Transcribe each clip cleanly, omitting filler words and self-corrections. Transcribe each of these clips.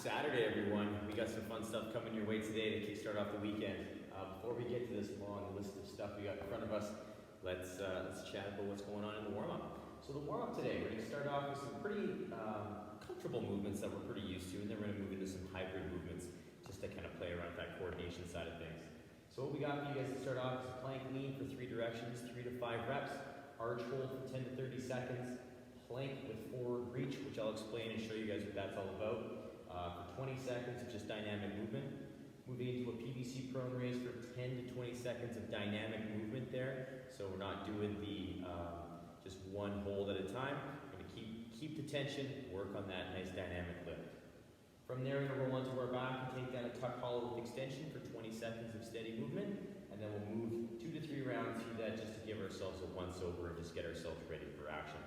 Saturday, everyone. We got some fun stuff coming your way today to kickstart off the weekend. Before we get to this long list of stuff we got in front of us, let's chat about what's going on in the warm-up. So the warm-up today, we're going to start off with some pretty comfortable movements that we're pretty used to, and then we're going to move into some hybrid movements just to kind of play around that coordination side of things. So what we got for you guys to start off is a plank lean for 3 directions, 3 to 5 reps, arch hold for 10 to 30 seconds, plank with forward reach, which I'll explain and show you guys what that's all about. For 20 seconds of just dynamic movement. Moving into a PVC Prone Raise for 10 to 20 seconds of dynamic movement there. So we're not doing the just one hold at a time. We're going to keep the tension, work on that nice dynamic lift. From there, we're going to roll onto our back and take down a tuck hollow with extension for 20 seconds of steady movement. And then we'll move 2 to 3 rounds through that just to give ourselves a once over and just get ourselves ready for action.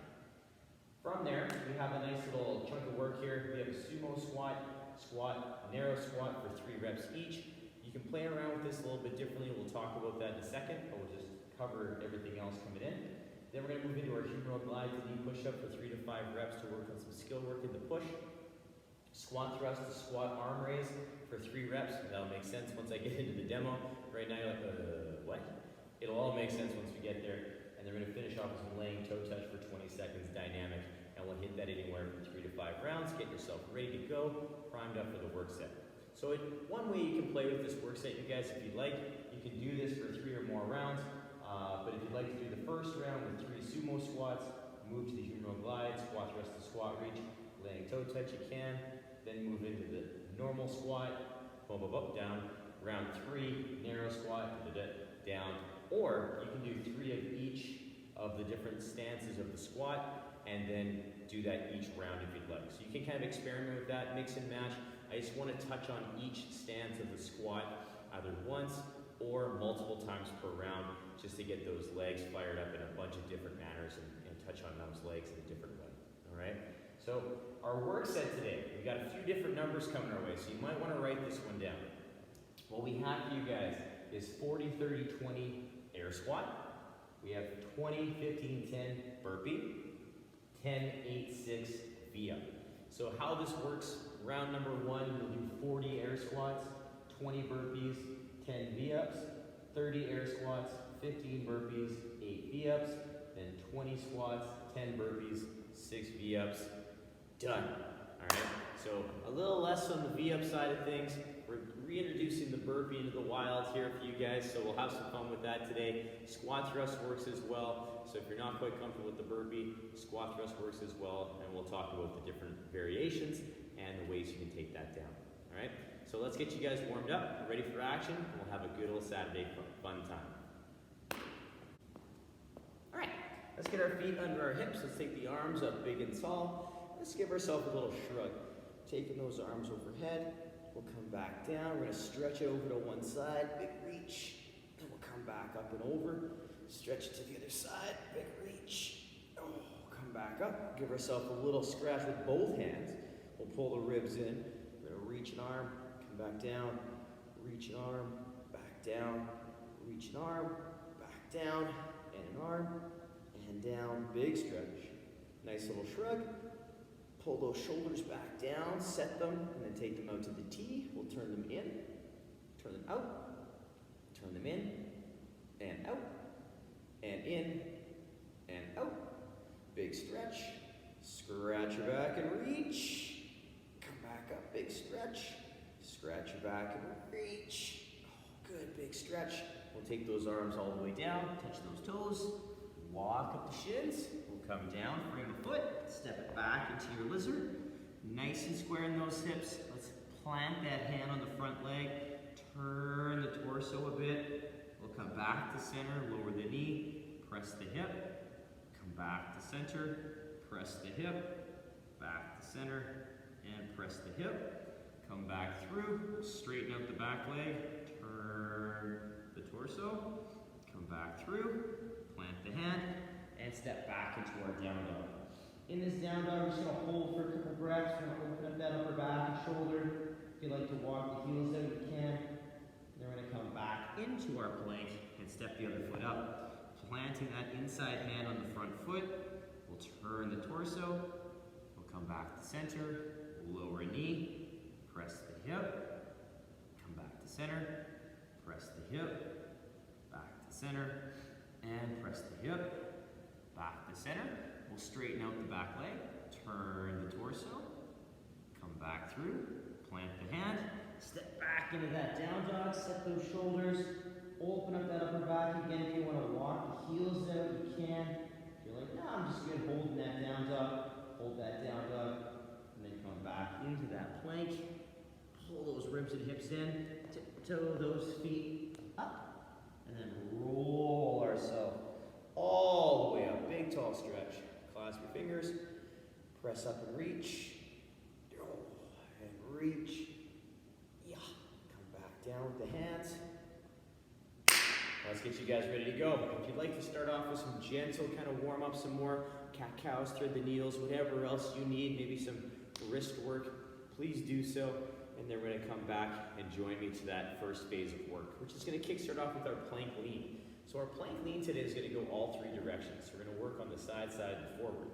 From there, we have a nice little chunk of work here. We have a sumo squat, narrow squat for 3 reps each. You can play around with this a little bit differently. We'll talk about that in a second, but we'll just cover everything else coming in. Then we're going to move into our humeral glide to knee push-up for 3 to 5 reps to work on some skill work in the push. Squat thrust to squat arm raise for 3 reps. That'll make sense once I get into the demo. Right now you're like, what? It'll all make sense once we get there. And they're going to finish off with some laying toe touch for 20 seconds dynamic. And we'll hit that anywhere from 3 to 5 rounds. Get yourself ready to go, primed up for the work set. So one way you can play with this work set, you guys, if you'd like, you can do this for 3 or more rounds. But if you'd like to do the first round with 3 sumo squats, move to the humeral glide, squat thrust to squat reach, laying toe touch, you can. Then move into the normal squat, bump, down. Round 3, narrow squat, down. Or you can do 3 of each of the different stances of the squat, and then do that each round if you'd like. So you can kind of experiment with that, mix and match. I just want to touch on each stance of the squat either once or multiple times per round, just to get those legs fired up in a bunch of different manners and touch on those legs in a different way. All right? So our work set today, we got a few different numbers coming our way, so you might want to write this one down. What we have for you guys is 40, 30, 20 air squat. We have 20, 15, 10 burpee, 10, 8, 6 V-up. So how this works, round number 1, we'll do 40 air squats, 20 burpees, 10 V-ups, 30 air squats, 15 burpees, 8 V-ups, then 20 squats, 10 burpees, 6 V-ups, done. All right, so a little less on the V-up side of things. We're reintroducing the burpee into the wild here for you guys, so we'll have some fun with that today. Squat thrust works as well, so if you're not quite comfortable with the burpee, squat thrust works as well, and we'll talk about the different variations and the ways you can take that down. All right, so let's get you guys warmed up, ready for action, and we'll have a good old Saturday fun time. All right, let's get our feet under our hips. Let's take the arms up big and tall. Let's give ourselves a little shrug. Taking those arms overhead. We'll come back down. We're going to stretch over to one side, big reach. Then we'll come back up and over. Stretch to the other side, big reach. Oh, come back up. Give ourselves a little scratch with both hands. We'll pull the ribs in. We're going to reach an arm, come back down, reach an arm, back down, reach an arm, back down, and an arm, and down. Big stretch. Nice little shrug. Pull those shoulders back down, set them, and then take them out to the T. We'll turn them in, turn them out, turn them in, and out, and in, and out. Big stretch. Scratch your back and reach. Come back up, big stretch. Scratch your back and reach. Oh, good, big stretch. We'll take those arms all the way down, touch those toes, walk up the shins. We'll come down, bring the foot, step it back into your lizard. Nice and square in those hips. Let's plant that hand on the front leg. Turn the torso a bit. We'll come back to center, lower the knee, press the hip. Come back to center, press the hip, back to center, and press the hip. Come back through, straighten out the back leg, turn the torso, come back through, plant the hand, and step back into our down dog. In this down dog, we're just going to hold for a couple breaths. We're going to open up that upper back and shoulder. If you like to walk the heels out, you can. Then we're going to come back into our plank and step the other foot up. Planting that inside hand on the front foot. We'll turn the torso. We'll come back to center. Lower knee. center, press the hip, back to center, and press the hip, back to center. We'll straighten out the back leg, turn the torso, come back through, plant the hand, step back into that down dog, set those shoulders, open up that upper back again. If you want to walk the heels out, you can. If you're like, no, I'm just good holding that down dog, hold that down dog, and then come back into that plank, pull those ribs and hips in, tiptoe those feet up, and then roll ourselves all the way up. Big tall stretch. Clasp your fingers, press up and reach, and reach. Yeah, come back down with the hands. Let's get you guys ready to go. If you'd like to start off with some gentle kind of warm up, some more cat-cows, thread the needles, whatever else you need, maybe some wrist work, please do so. And then we're going to come back and join me to that first phase of work, which is going to kickstart off with our plank lean. So our plank lean today is going to go all three directions. We're going to work on the side, and forward.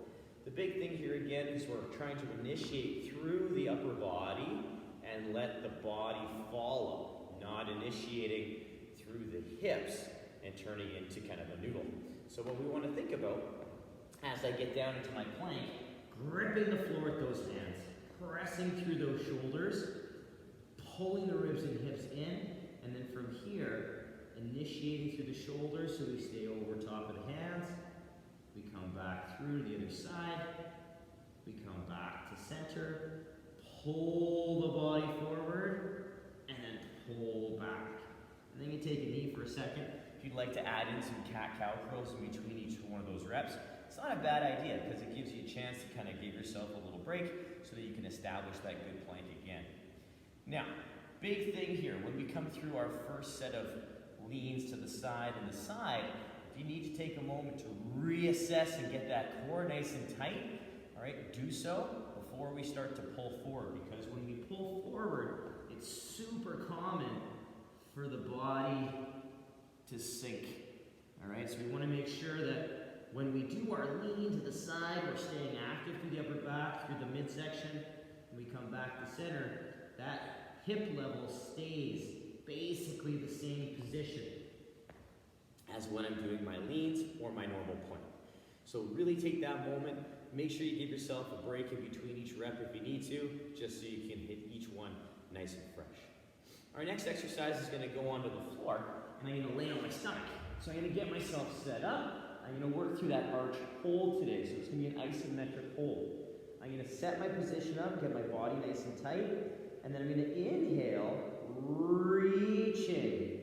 The big thing here again is we're trying to initiate through the upper body and let the body follow, not initiating through the hips and turning into kind of a noodle. So what we want to think about as I get down into my plank, gripping the floor with those hands, pressing through those shoulders, pulling the ribs and hips in, and then from here, initiating through the shoulders so we stay over top of the hands. We come back through to the other side. We come back to center. Pull the body forward, and then pull back. And then you take a knee for a second. If you'd like to add in some cat-cow curls in between each one of those reps, it's not a bad idea because it gives you a chance to kind of give yourself a little break so that you can establish that good plank again. Now, big thing here, when we come through our first set of leans to the side and the side, if you need to take a moment to reassess and get that core nice and tight, all right, do so before we start to pull forward, because when we pull forward, it's super common for the body to sink, all right? So we want to make sure that when we do our lean to the side, we're staying active through the upper back, through the midsection, and we come back to center, that hip level stays basically the same position as when I'm doing my leans or my normal plank. So really take that moment, make sure you give yourself a break in between each rep if you need to, just so you can hit each one nice and fresh. Our next exercise is going to go onto the floor, and I'm going to lay on my stomach. So I'm going to get myself set up. I'm going to work through that arch hold today, so it's going to be an isometric hold. I'm going to set my position up, get my body nice and tight, and then I'm going to inhale, reaching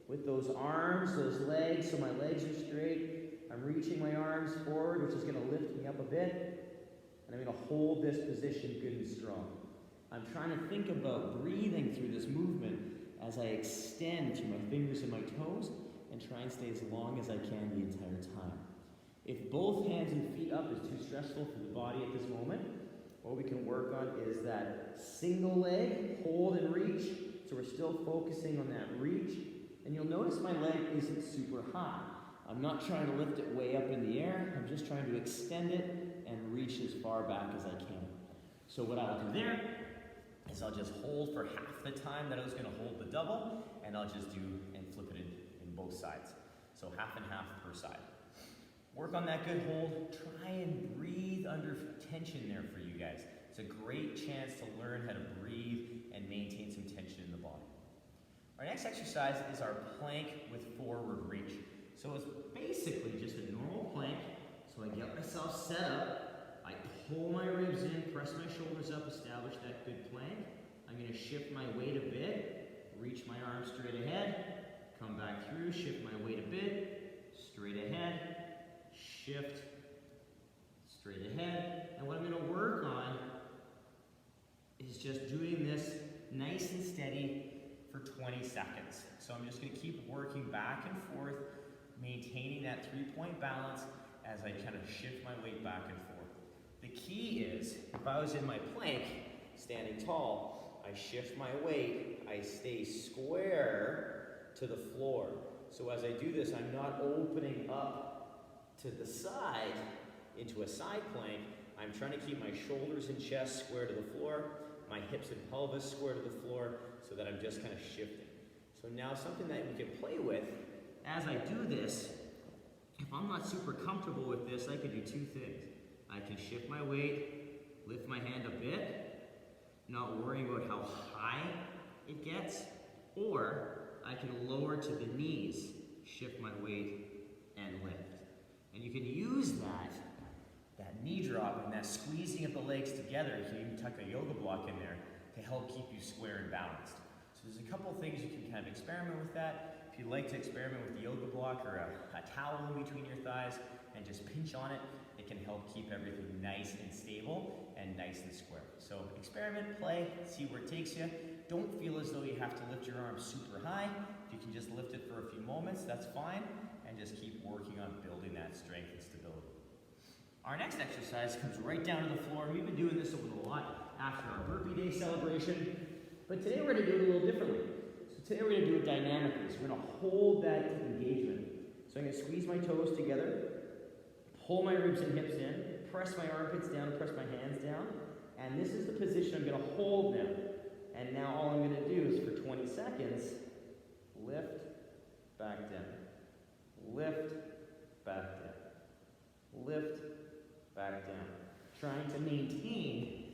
with those arms, those legs, so my legs are straight. I'm reaching my arms forward, which is going to lift me up a bit, and I'm going to hold this position good and strong. I'm trying to think about breathing through this movement as I extend through my fingers and my toes and try and stay as long as I can the entire time. If both hands and feet up is too stressful for the body at this moment, what we can work on is that single leg, hold and reach. So we're still focusing on that reach. And you'll notice my leg isn't super high. I'm not trying to lift it way up in the air. I'm just trying to extend it and reach as far back as I can. So what I'll do there is I'll just hold for half the time that I was going to hold the double, and I'll just do and flip it in both sides. So half and half per side. Work on that good hold. Try and breathe under tension there for you guys. It's a great chance to learn how to breathe and maintain some tension in the body. Our next exercise is our plank with forward reach. So it's basically just a normal plank. So I get myself set up, I pull my ribs in, press my shoulders up, establish that good plank. I'm going to shift my weight a bit, reach my arms straight ahead, come back through, shift my weight a bit, straight ahead, shift, straight ahead. And what I'm going to work on is just doing this nice and steady for 20 seconds. So I'm just going to keep working back and forth, maintaining that 3-point balance as I kind of shift my weight back and forth. The key is, if I was in my plank, standing tall, I shift my weight, I stay square to the floor. So as I do this, I'm not opening up to the side into a side plank. I'm trying to keep my shoulders and chest square to the floor, my hips and pelvis square to the floor, so that I'm just kind of shifting. So now something that we can play with as I do this, if I'm not super comfortable with this, I can do two things. I can shift my weight, lift my hand a bit, not worrying about how high it gets, or I can lower to the knees, shift my weight, and lift. And you can use that knee drop and that squeezing of the legs together. You can even tuck a yoga block in there to help keep you square and balanced. So there's a couple things you can kind of experiment with that. If you'd like to experiment with the yoga block or a towel in between your thighs and just pinch on it, it can help keep everything nice and stable and nice and square. So experiment, play, see where it takes you. Don't feel as though you have to lift your arms super high. If you can just lift it for a few moments, that's fine. And just keep working on building that strength and stability. Our next exercise comes right down to the floor. We've been doing this a lot after our Burpee Day celebration. But today we're going to do it a little differently. So today we're going to do it dynamically. So we're going to hold that engagement. So I'm going to squeeze my toes together, pull my ribs and hips in, press my armpits down, press my hands down. And this is the position I'm going to hold now. And now all I'm going to do is for 20 seconds, lift, back down. Lift, back down. Lift, back down. Trying to maintain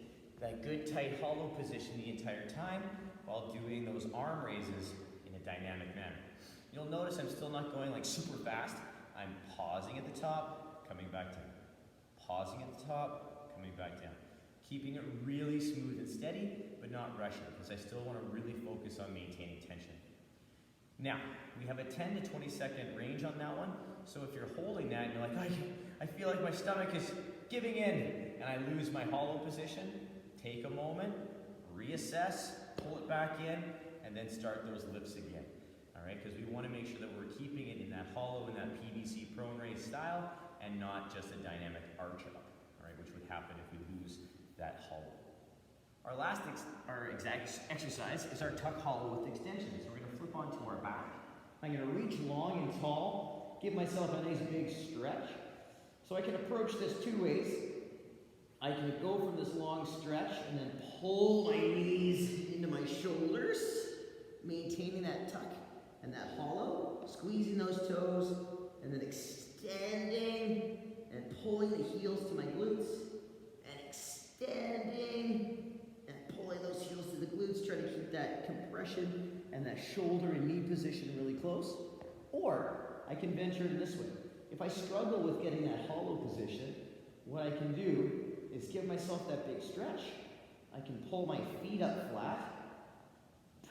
that good tight hollow position the entire time while doing those arm raises in a dynamic manner. You'll notice I'm still not going like super fast. I'm pausing at the top, coming back down. Pausing at the top, coming back down. Keeping it really smooth and steady, but not rushing, because I still want to really focus on maintaining tension. Now, we have a 10 to 20 second range on that one. So if you're holding that and you're like, I feel like my stomach is giving in and I lose my hollow position, take a moment, reassess, pull it back in, and then start those lifts again. All right, because we want to make sure that we're keeping it in that hollow, in that PVC Prone Raise style, and not just a dynamic arch up, all right, which would happen if we lose that hollow. Our last exercise is our tuck hollow with extension. So we're going to flip onto our back. I'm going to reach long and tall, give myself a nice big stretch. So I can approach this two ways. I can go from this long stretch and then pull my knees into my shoulders, maintaining that tuck and that hollow, squeezing those toes, and then extending and pulling the heels to my glutes, and extending and pulling those heels to the glutes, trying to keep that compression and that shoulder and knee position really close. Or I can venture in this way. If I struggle with getting that hollow position, what I can do is give myself that big stretch. I can pull my feet up flat,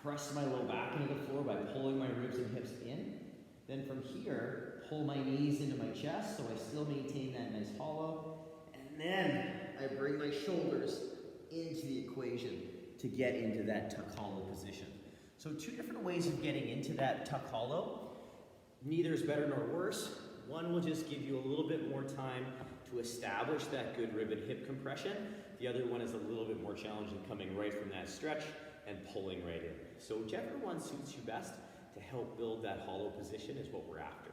press my low back into the floor by pulling my ribs and hips in. Then from here, pull my knees into my chest so I still maintain that nice hollow. And then I bring my shoulders into the equation to get into that tuck hollow position. So two different ways of getting into that tuck hollow. Neither is better nor worse. One will just give you a little bit more time to establish that good rib and hip compression. The other one is a little bit more challenging, coming right from that stretch and pulling right in. So whichever one suits you best to help build that hollow position is what we're after.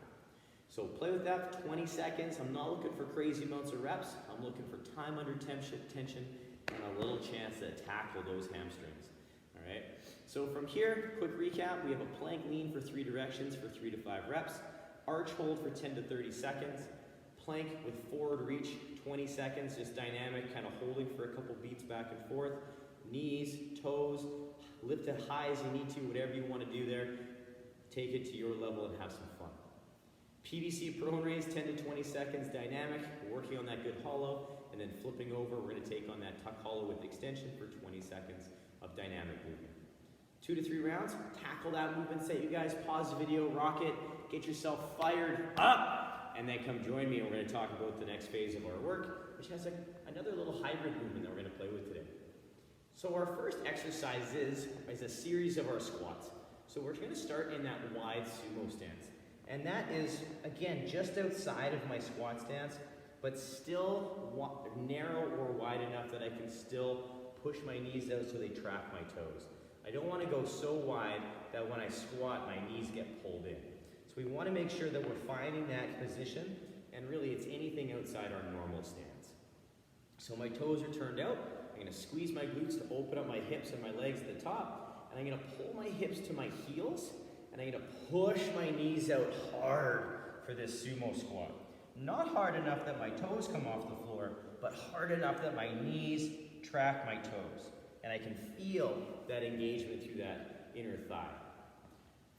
So play with that for 20 seconds. I'm not looking for crazy amounts of reps. I'm looking for time under tension and a little chance to tackle those hamstrings. All right. So from here, quick recap, we have a plank lean for 3 directions for 3 to 5 reps, arch hold for 10 to 30 seconds, plank with forward reach, 20 seconds, just dynamic, kind of holding for a couple beats back and forth, knees, toes, lift it high as you need to, whatever you want to do there, take it to your level and have some fun. PVC Prone Raise, 10 to 20 seconds, dynamic, working on that good hollow, and then flipping over, we're going to take on that tuck hollow with extension for 20 seconds of dynamic movement. 2 to 3 rounds, tackle that movement, set you guys, pause the video, rock it, get yourself fired up, and then come join me and we're going to talk about the next phase of our work, which has another little hybrid movement that we're going to play with today. So our first exercise is a series of our squats. So we're going to start in that wide sumo stance. And that is, again, just outside of my squat stance, but still narrow or wide enough that I can still push my knees out so they trap my toes. I don't want to go so wide that when I squat, my knees get pulled in. So we want to make sure that we're finding that position, and really it's anything outside our normal stance. So my toes are turned out. I'm going to squeeze my glutes to open up my hips and my legs at the top, and I'm going to pull my hips to my heels and I'm gonna push my knees out hard for this sumo squat. Not hard enough that my toes come off the floor, but hard enough that my knees track my toes. And I can feel that engagement through that inner thigh.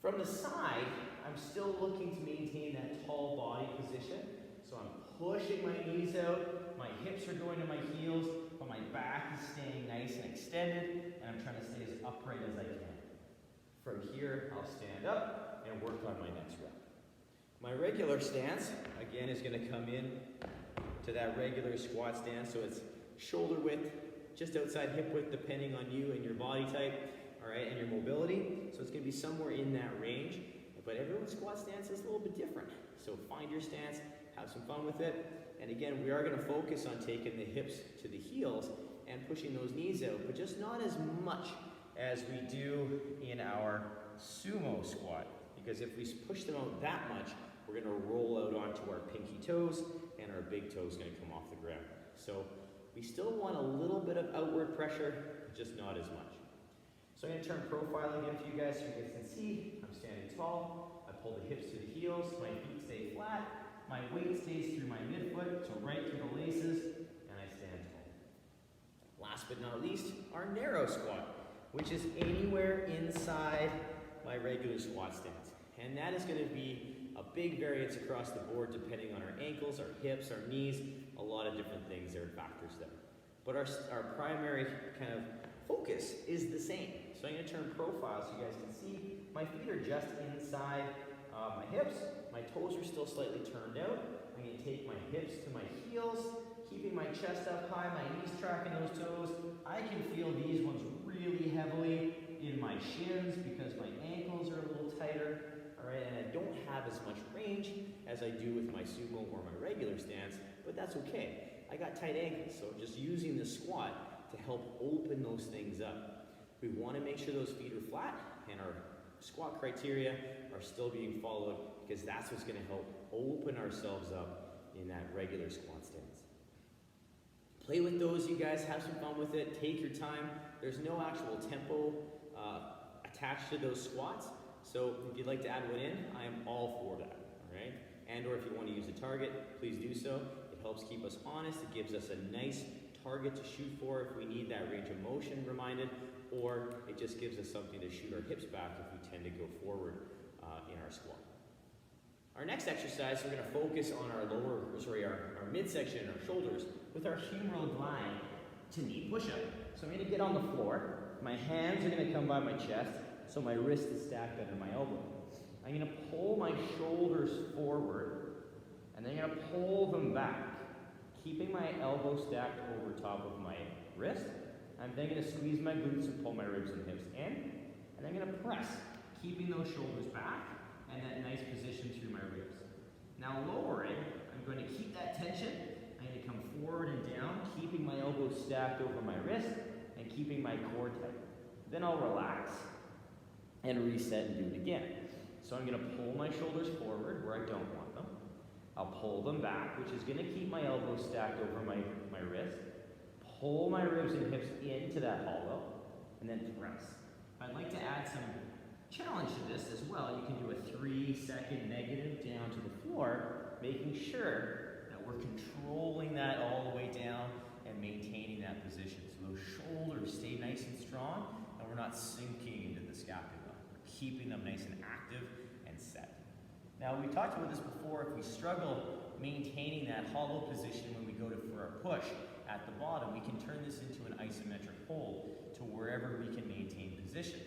From the side, I'm still looking to maintain that tall body position. So I'm pushing my knees out, my hips are going to my heels, but my back is staying nice and extended, and I'm trying to stay as upright as I can. From here, I'll stand up and work on my next rep. My regular stance, again, is going to come in to that regular squat stance. So it's shoulder width, just outside hip width, depending on you and your body type, all right, and your mobility. So it's going to be somewhere in that range. But everyone's squat stance is a little bit different. So find your stance, have some fun with it. And again, we are going to focus on taking the hips to the heels and pushing those knees out, but just not as much as we do in our sumo squat. Because if we push them out that much, we're going to roll out onto our pinky toes, and our big toe is going to come off the ground. So we still want a little bit of outward pressure, just not as much. So I'm going to turn profile again for you guys so you guys can see. I'm standing tall. I pull the hips to the heels. My feet stay flat. My weight stays through my midfoot, so right through the laces, and I stand tall. Last but not least, our narrow squat, which is anywhere inside my regular squat stance. And that is going to be a big variance across the board depending on our ankles, our hips, our knees, a lot of different things. There are factors there. But our primary kind of focus is the same. So I'm going to turn profile so you guys can see. My feet are just inside my hips. My toes are still slightly turned out. I'm going to take my hips to my heels, keeping my chest up high, my knees tracking those toes. I can feel these ones really heavily in my shins because my ankles are a little tighter. All right, and I don't have as much range as I do with my sumo or my regular stance, but that's okay. I got tight ankles, so just using the squat to help open those things up. We want to make sure those feet are flat and our squat criteria are still being followed because that's what's going to help open ourselves up in that regular squat stance. Play with those, you guys. Have some fun with it. Take your time. There's no actual tempo attached to those squats. So if you'd like to add one in, I am all for that, all right? And or if you want to use a target, please do so. It helps keep us honest. It gives us a nice target to shoot for if we need that range of motion reminded, or it just gives us something to shoot our hips back if we tend to go forward in our squat. Our next exercise, we're going to focus on our midsection, our shoulders, with our humeral glide to knee push-up. So I'm going to get on the floor. My hands are going to come by my chest, so my wrist is stacked under my elbow. I'm going to pull my shoulders forward, and then I'm going to pull them back, keeping my elbow stacked over top of my wrist. I'm then going to squeeze my glutes and pull my ribs and hips in, and I'm going to press, keeping those shoulders back and that nice position through my ribs. Now lowering, I'm going to keep that tension. I'm going to come forward and down, keeping my elbows stacked over my wrist and keeping my core tight. Then I'll relax and reset and do it again. So I'm going to pull my shoulders forward where I don't want them. I'll pull them back, which is going to keep my elbows stacked over my wrist. Pull my ribs and hips into that hollow, and then press. I'd like to add some challenge to this as well. You can do a 3-second negative down to the floor, making sure that we're controlling that all the way down and maintaining that position. So those shoulders stay nice and strong, and we're not sinking into the scapula. We're keeping them nice and active and set. Now, we talked about this before. If we struggle maintaining that hollow position when we go for our push at the bottom, we can turn this into an isometric hole to wherever we can maintain position.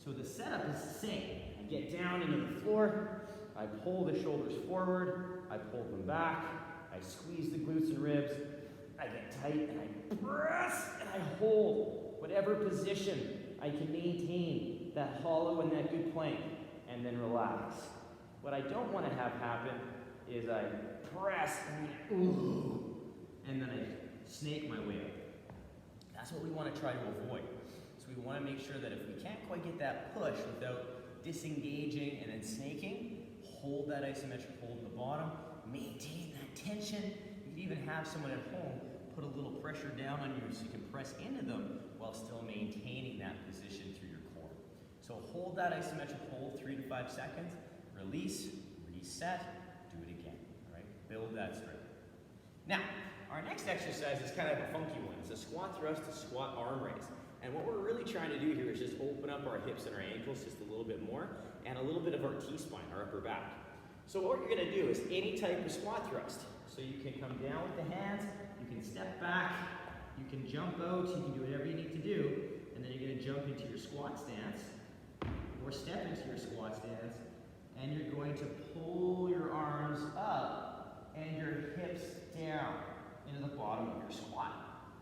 So the setup is the same. I get down into the floor, I pull the shoulders forward, I pull them back, I squeeze the glutes and ribs, I get tight and I press and I hold whatever position I can maintain that hollow and that good plank, and then relax. What I don't want to have happen is I press and then I snake my way up. That's what we want to try to avoid. So we want to make sure that if we can't quite get that push without disengaging and then snaking, hold that isometric hold in the bottom, maintain that tension. You can even have someone at home put a little pressure down on you so you can press into them while still maintaining that position through your core. So hold hold that isometric hold 3 to 5 seconds, release, reset, do it again, all right? Build that strength. Now, our next exercise is kind of a funky one. It's a squat thrust to squat arm raise. And what we're really trying to do here is just open up our hips and our ankles just a little bit more, and a little bit of our T-spine, our upper back. So what you're gonna do is any type of squat thrust. So you can come down with the hands, you can step back, you can jump out, you can do whatever you need to do, and then you're gonna jump into your squat stance, or step into your squat stance, and you're going to pull your arms up and your hips down into the bottom of your squat.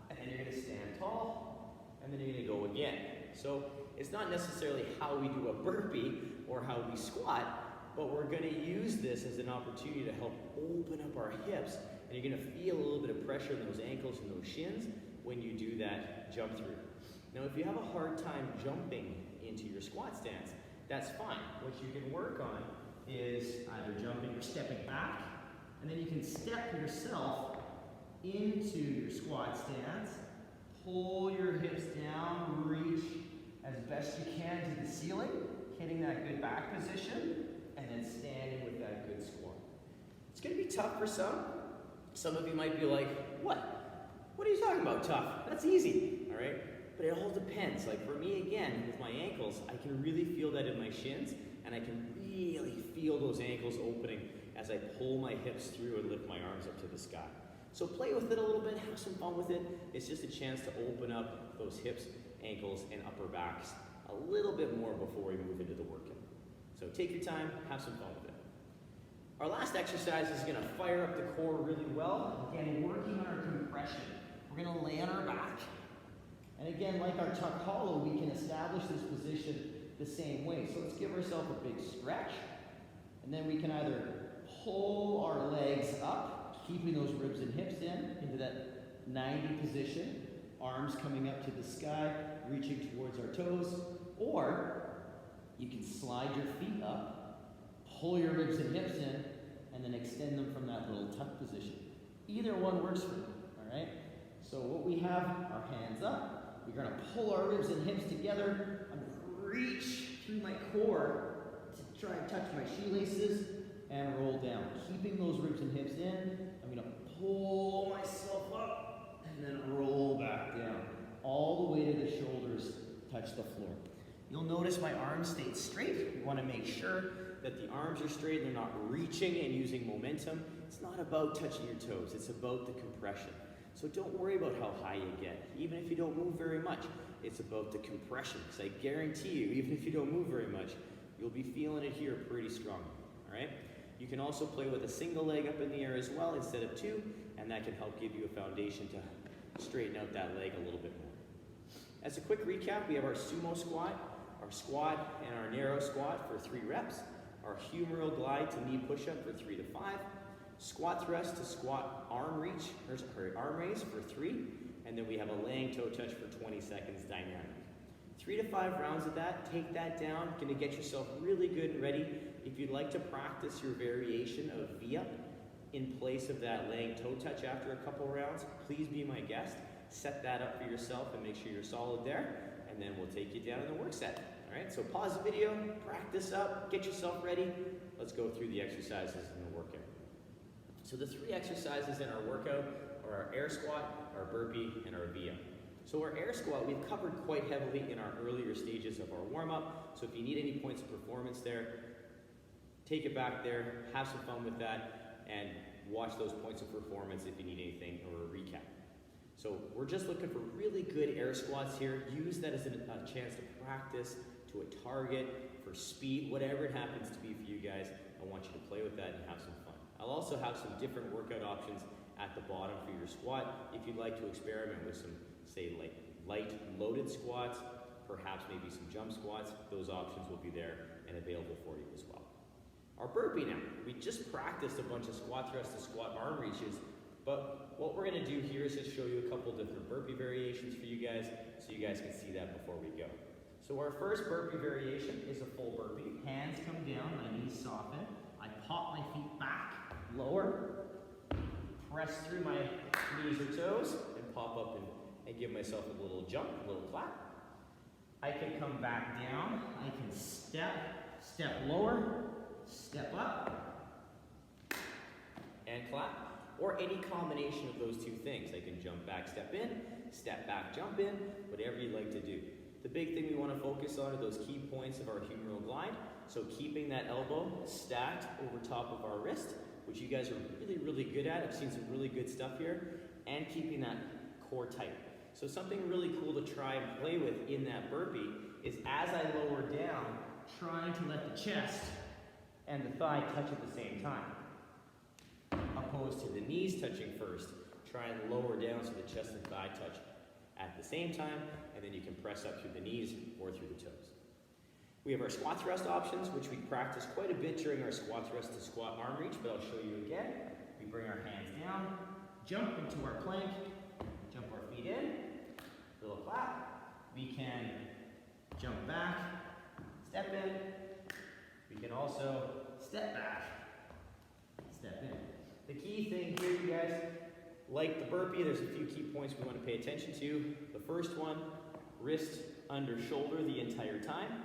And then you're gonna stand tall, and then you're gonna go again. So it's not necessarily how we do a burpee or how we squat, but we're gonna use this as an opportunity to help open up our hips, and you're gonna feel a little bit of pressure in those ankles and those shins when you do that jump through. Now, if you have a hard time jumping into your squat stance, that's fine. What you can work on is either jumping or stepping back, and then you can step yourself into your squat stance, pull your hips down, reach as best you can to the ceiling, hitting that good back position, and then standing with that good squat. It's gonna be tough for some. Some of you might be like, what? What are you talking about tough? That's easy, all right? But it all depends. Like for me, again, with my ankles, I can really feel that in my shins, and I can really feel those ankles opening as I pull my hips through and lift my arms up to the sky. So play with it a little bit, have some fun with it. It's just a chance to open up those hips, ankles, and upper backs a little bit more before we move into the workout. So take your time, have some fun with it. Our last exercise is gonna fire up the core really well. Again, working on our compression. We're gonna lay on our back. And again, like our tuck hollow, we can establish this position the same way. So let's give ourselves a big stretch. And then we can either pull our legs up, keeping those ribs and hips into that 90 position, arms coming up to the sky, reaching towards our toes, or you can slide your feet up, pull your ribs and hips in, and then extend them from that little tuck position. Either one works for you, all right? So what we have, our hands up, we're gonna pull our ribs and hips together. I'm gonna reach through my core to try and touch my shoelaces and roll down. Keeping those ribs and hips in, I'm gonna pull myself up and then roll back down. All the way to the shoulders touch the floor. You'll notice my arms stayed straight. We want to make sure that the arms are straight and they're not reaching and using momentum. It's not about touching your toes, it's about the compression. So don't worry about how high you get, even if you don't move very much. It's about the compression, because I guarantee you, even if you don't move very much, you'll be feeling it here pretty strong, all right? You can also play with a single leg up in the air as well instead of two, and that can help give you a foundation to straighten out that leg a little bit more. As a quick recap, we have our sumo squat, our squat and our narrow squat for 3 reps, our humeral glide to knee push-up for 3 to 5, squat thrust to squat arm reach, or arm raise for 3, and then we have a laying toe touch for 20 seconds dynamic. 3 to 5 rounds of that, take that down, gonna get yourself really good and ready. If you'd like to practice your variation of V-up in place of that laying toe touch after a couple rounds, please be my guest. Set that up for yourself and make sure you're solid there, and then we'll take you down in the work set. All right, so pause the video, practice up, get yourself ready. Let's go through the exercises in the workout. So the 3 exercises in our workout are our air squat, our burpee, and our V-up. So our air squat, we've covered quite heavily in our earlier stages of our warm-up. So if you need any points of performance there, take it back there, have some fun with that, and watch those points of performance if you need anything or a recap. So we're just looking for really good air squats here. Use that as a chance to practice to a target, for speed, whatever it happens to be for you guys. I want you to play with that and have some fun. I'll also have some different workout options at the bottom for your squat if you'd like to experiment with some, say, like light loaded squats, perhaps maybe some jump squats. Those options will be there and available for you as well. Our burpee now. We just practiced a bunch of squat thrusts to squat arm reaches, but what we're gonna do here is just show you a couple different burpee variations for you guys so you guys can see that before we go. So our first burpee variation is a full burpee. Hands come down, my knees soften. I pop my feet back, lower, press through my knees or toes, and pop up and give myself a little jump, a little clap. I can come back down, I can step lower, step up, and clap. Or any combination of those two things. I can jump back, step in, step back, jump in, whatever you'd like to do. The big thing we want to focus on are those key points of our humeral glide. So keeping that elbow stacked over top of our wrist, which you guys are really, really good at. I've seen some really good stuff here. And keeping that core tight. So something really cool to try and play with in that burpee is as I lower down, trying to let the chest and the thigh touch at the same time. Opposed to the knees touching first, try and lower down so the chest and thigh touch at the same time, and then you can press up through the knees or through the toes. We have our squat thrust options, which we practice quite a bit during our squat thrust to squat arm reach, but I'll show you again. We bring our hands down, jump into our plank, jump our feet in, little clap. We can jump back, step in. We can also step back, step in. The key thing here, you guys, like the burpee, there's a few key points we want to pay attention to. The first one, wrist under shoulder the entire time,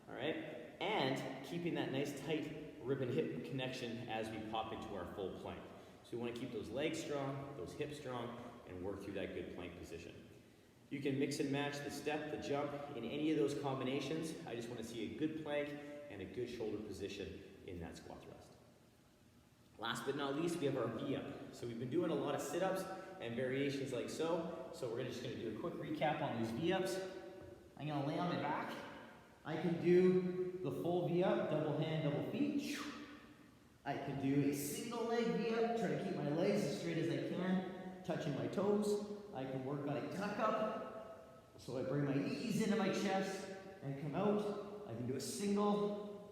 all right? And keeping that nice tight rib and hip connection as we pop into our full plank. So we want to keep those legs strong, those hips strong, and work through that good plank position. You can mix and match the step, the jump, in any of those combinations. I just want to see a good plank and a good shoulder position in that squat thrust. Last but not least, we have our V-up. So we've been doing a lot of sit-ups and variations like so. So we're just going to do a quick recap on these V-ups. I'm going to lay on my back. I can do the full V-up, double hand, double feet. I can do a single leg V-up, try to keep my legs as straight as I can, touching my toes. I can work on a tuck up. So I bring my knees into my chest and come out. I can do a single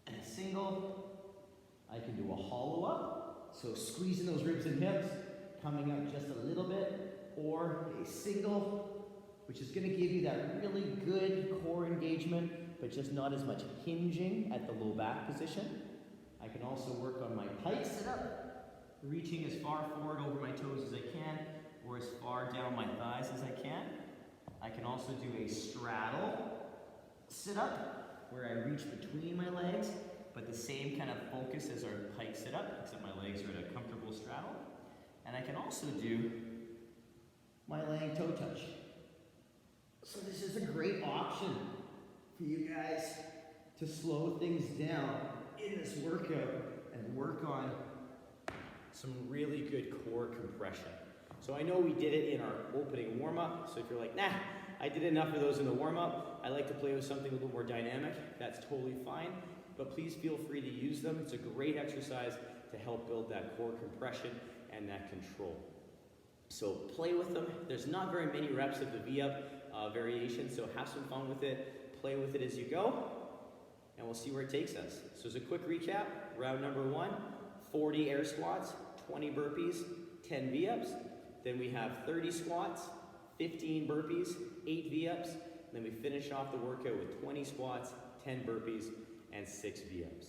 and a single. I can do a hollow up, so squeezing those ribs and hips, coming up just a little bit, or a single, which is going to give you that really good core engagement, but just not as much hinging at the low back position. I can also work on my pike sit up, reaching as far forward over my toes as I can, or as far down my thighs as I can. I can also do a straddle sit up, where I reach between my legs, but the same kind of focus as our pike sit up, except my legs are at a comfortable straddle. And I can also do my leg toe touch. So this is a great option for you guys to slow things down in this workout and work on some really good core compression. So I know we did it in our opening warm-up, so if you're like, nah, I did enough of those in the warm-up, I like to play with something a little more dynamic, that's totally fine. But please feel free to use them. It's a great exercise to help build that core compression and that control. So play with them. There's not very many reps of the V-up variation, so have some fun with it. Play with it as you go, and we'll see where it takes us. So as a quick recap, round number 1, 40 air squats, 20 burpees, 10 V-ups. Then we have 30 squats, 15 burpees, 8 V-ups. Then we finish off the workout with 20 squats, 10 burpees, and 6 V-ups.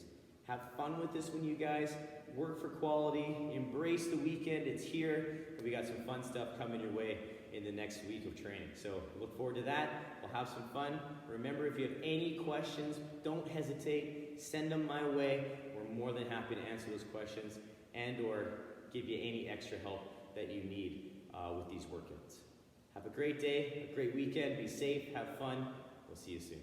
Have fun with this one, you guys. Work for quality. Embrace the weekend. It's here. And we got some fun stuff coming your way in the next week of training. So look forward to that. We'll have some fun. Remember, if you have any questions, don't hesitate. Send them my way. We're more than happy to answer those questions and or give you any extra help that you need with these workouts. Have a great day, a great weekend. Be safe. Have fun. We'll see you soon.